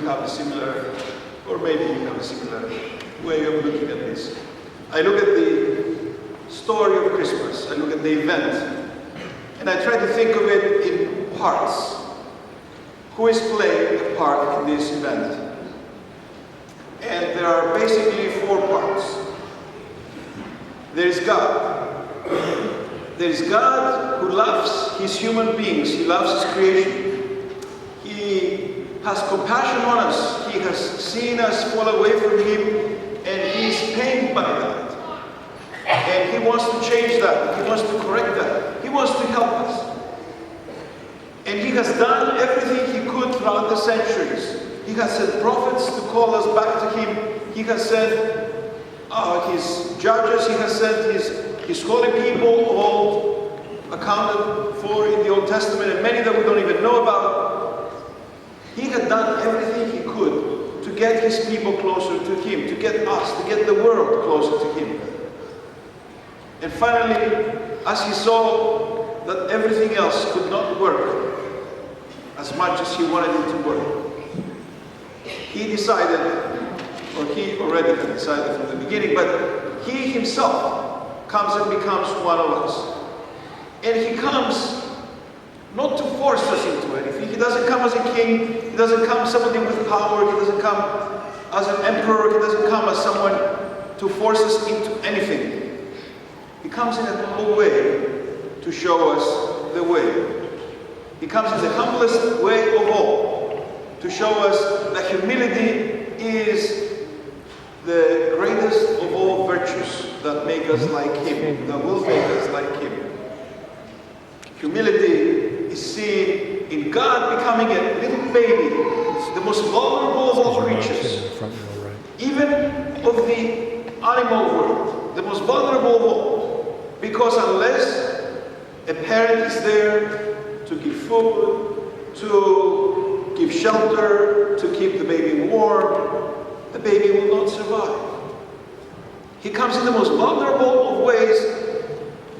have a similar, or maybe you have a similar way of looking at this. I look at the story of Christmas, I look at the event, and I try to think of it in parts. Who is playing a part in this event? And there are basically 4 parts. There is God. There is God who loves his human beings. He loves his creation. He has compassion on us. He has seen us fall away from him, and he's pained by that. And he wants to change that. He wants to correct that. He wants to help us. And he has done everything he could throughout the centuries. He has sent prophets to call us back to him. He has sent his judges. He has sent his holy people, all accounted for in the Old Testament, and many that we don't even know about. He had done everything he could to get his people closer to him, to get us, to get the world closer to him. And finally, as he saw that everything else could not work as much as he wanted it to work, he decided, or he already had decided from the beginning, but he himself comes and becomes one of us. And he comes not to force us into anything. He doesn't come as a king, he doesn't come as somebody with power, he doesn't come as an emperor, he doesn't come as someone to force us into anything. He comes in a humble way to show us the way. He comes in the humblest way of all to show us that humility is the greatest of all virtues that make us like him, that will make us like him. Humility is seen in God becoming a little baby, the most vulnerable of all creatures, even of the animal world, the most vulnerable of all. Because unless a parent is there to give food, to give shelter, to keep the baby warm, the baby will not survive. He comes in the most vulnerable of ways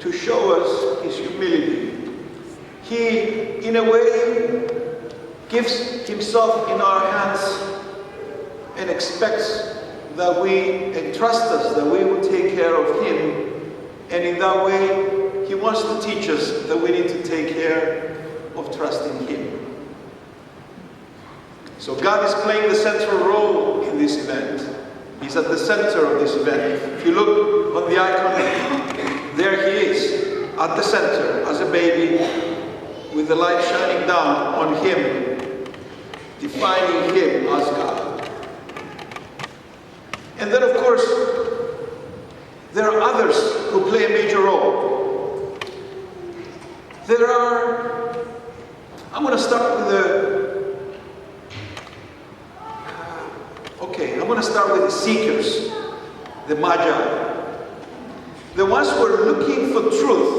to show us his humility. He, in a way, gives himself in our hands and expects that we entrust us, that we will take care of him. And in that way, he wants to teach us that we need to take care of trusting him. So God is playing the central role in this event. He's at the center of this event. If you look on the icon, there he is, at the center, as a baby, with the light shining down on him, defining him as God. And then, of course, there are others who play a major role. I'm going to start with the seekers, the Magi. The ones who are looking for truth.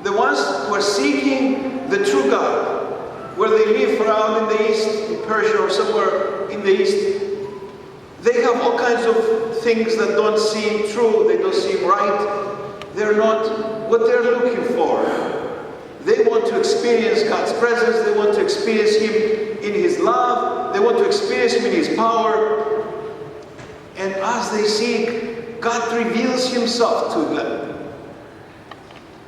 The ones who are seeking the true God. Where they live around in the East, in Persia or somewhere in the East. They have all kinds of things that don't seem true, they don't seem right. They're not what they're looking for. They want to experience God's presence, they want to experience him in his love, they want to experience him in his power. And as they seek, God reveals himself to them.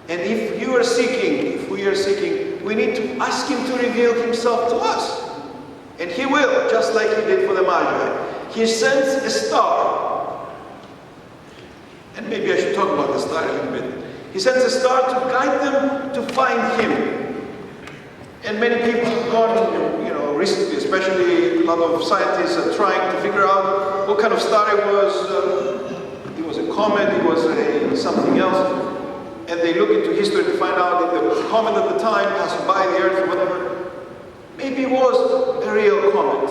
And if you are seeking, if we are seeking, we need to ask him to reveal himself to us. And he will, just like he did for the Magi. He sends a star. And maybe I should talk about the star a little bit. He sends a star to guide them to find him. And many people have gone, recently, especially a lot of scientists are trying to figure out what kind of star it was. It was a comet, it was something else. And they look into history to find out if the comet at the time passed by the Earth or whatever. Maybe it was a real comet.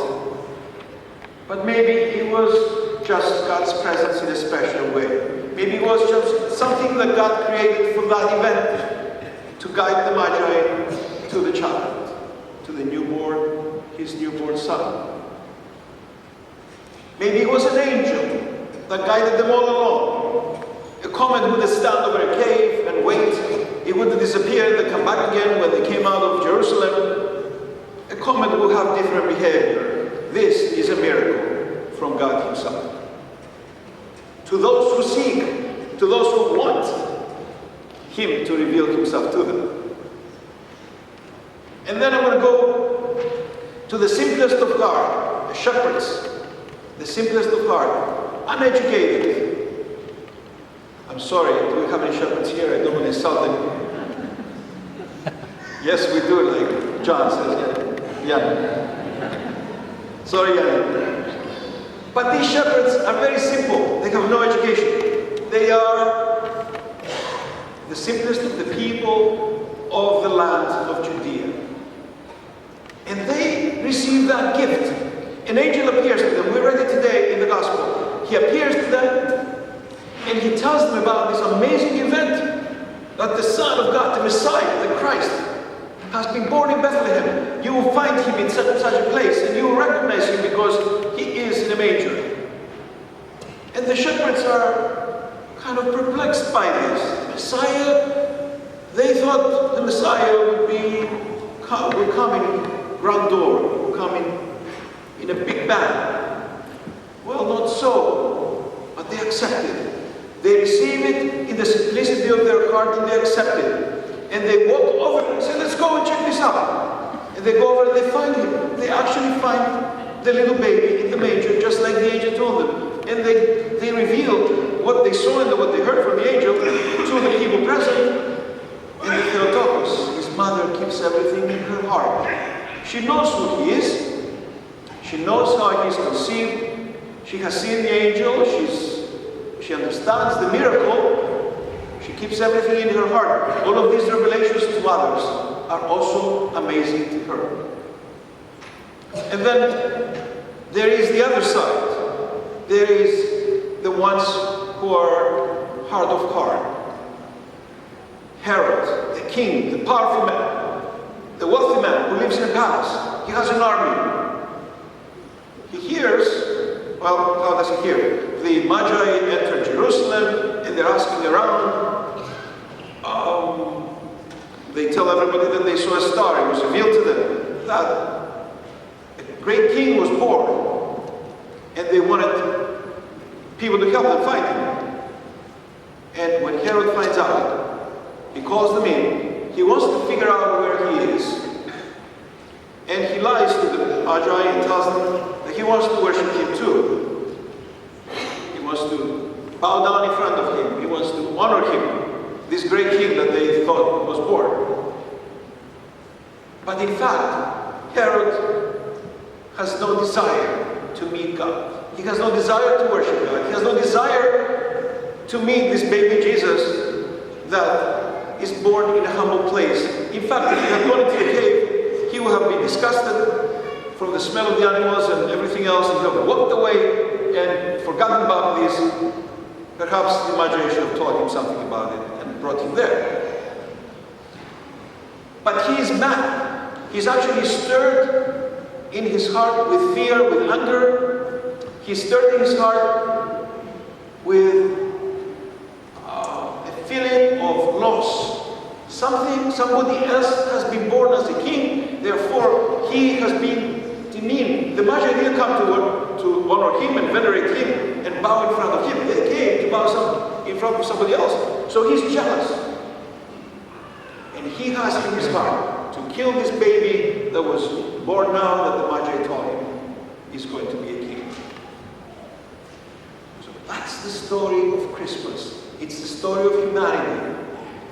But maybe it was just God's presence in a special way. Maybe it was just something that God created for that event to guide the Magi to the child, to the newborn, his newborn son. Maybe it was an angel that guided them all along. A comet would stand over a cave and wait. It would disappear and come back again when they came out of Jerusalem. A comet would have different behavior. to the simplest of heart, the shepherds, the simplest of heart, uneducated. I'm sorry, do we have any shepherds here? I don't want to insult them. Yes, we do, like John says. Yeah. Sorry, Yanni. But these shepherds are very simple. They have no education. They are the simplest of the people of the land of Judea. And they receive that gift. An angel appears to them. We read it today in the Gospel. He appears to them and he tells them about this amazing event that the Son of God, the Messiah, the Christ, has been born in Bethlehem. You will find him in such a place and you will recognize him because he is in a manger. And the shepherds are kind of perplexed by this. The Messiah, they thought the Messiah would come in grandeur, would come in a big bang. Well, not so, but they accept it. They receive it in the simplicity of their heart and they accept it. And they walk over and say, let's go and check this out. And they go over and they find him. They actually find the little baby in the manger, just like the angel told them. And they reveal what they saw and what they heard from the angel to the people present. And the Theotokos, his mother, keeps everything in her heart. She knows who he is. She knows how he is conceived. She has seen the angel. She understands the miracle. She keeps everything in her heart. All of these revelations to others are also amazing to her. And then there is the other side. There is the ones who are hard of heart. Herod, the king, the powerful man, the wealthy man who lives in a palace. He has an army. He hears, well, how does he hear? The Magi enter Jerusalem and they're asking around. They tell everybody that they saw a star. It was revealed to them that a great king was born. And they wanted people to help them find him. And when Herod finds out, he calls them in. He wants to figure out where he is. And he lies to the Magi and tells them that he wants to worship him too. He wants to bow down in front of him. He wants to honor him. This great king that they thought was born. But in fact, Herod has no desire to meet God. He has no desire to worship God. He has no desire to meet this baby Jesus that is born in a humble place. In fact, if he had gone into the cave, he would have been disgusted from the smell of the animals and everything else. He would have walked away and forgotten about this. Perhaps the Magi should have taught him something about it and brought him there. But he is mad. He's actually stirred in his heart with fear, with anger. He's stirred in his heart with a feeling of loss. Somebody else has been born as a king, therefore he has been demeaned. The Magi didn't come to honor him and venerate him and bow in front of him. They came to bow in front of somebody else. So he's jealous. And he has in his heart to kill this baby that was born now that the Magi told him is going to be a king. So that's the story of Christmas. It's the story of humanity.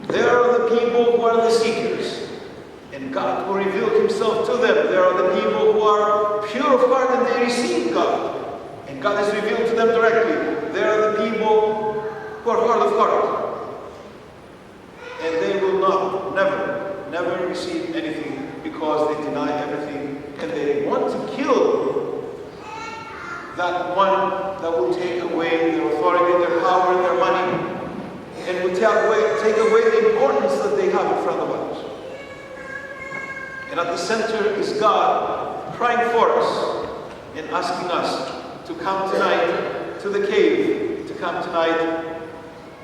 There are the people who are the seekers. And God will reveal himself to them. There are the people who are pure of heart and they receive God. And God is revealed to them directly. There are the people who are hard of heart. And they will never receive anything because they deny everything. And they want to kill that one that will take away their authority, their power, and their money. And will take away the importance that they have in front of others. And at the center is God crying for us and asking us to come tonight to the cave, to come tonight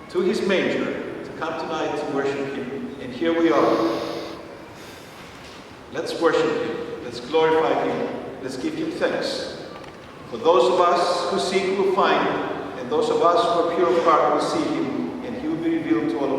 to his manger, to come tonight to worship him. And here we are. Let's worship him. Let's glorify him. Let's give him thanks. For those of us who seek will find, and those of us who are pure of heart will see him, and he will be revealed to all of us.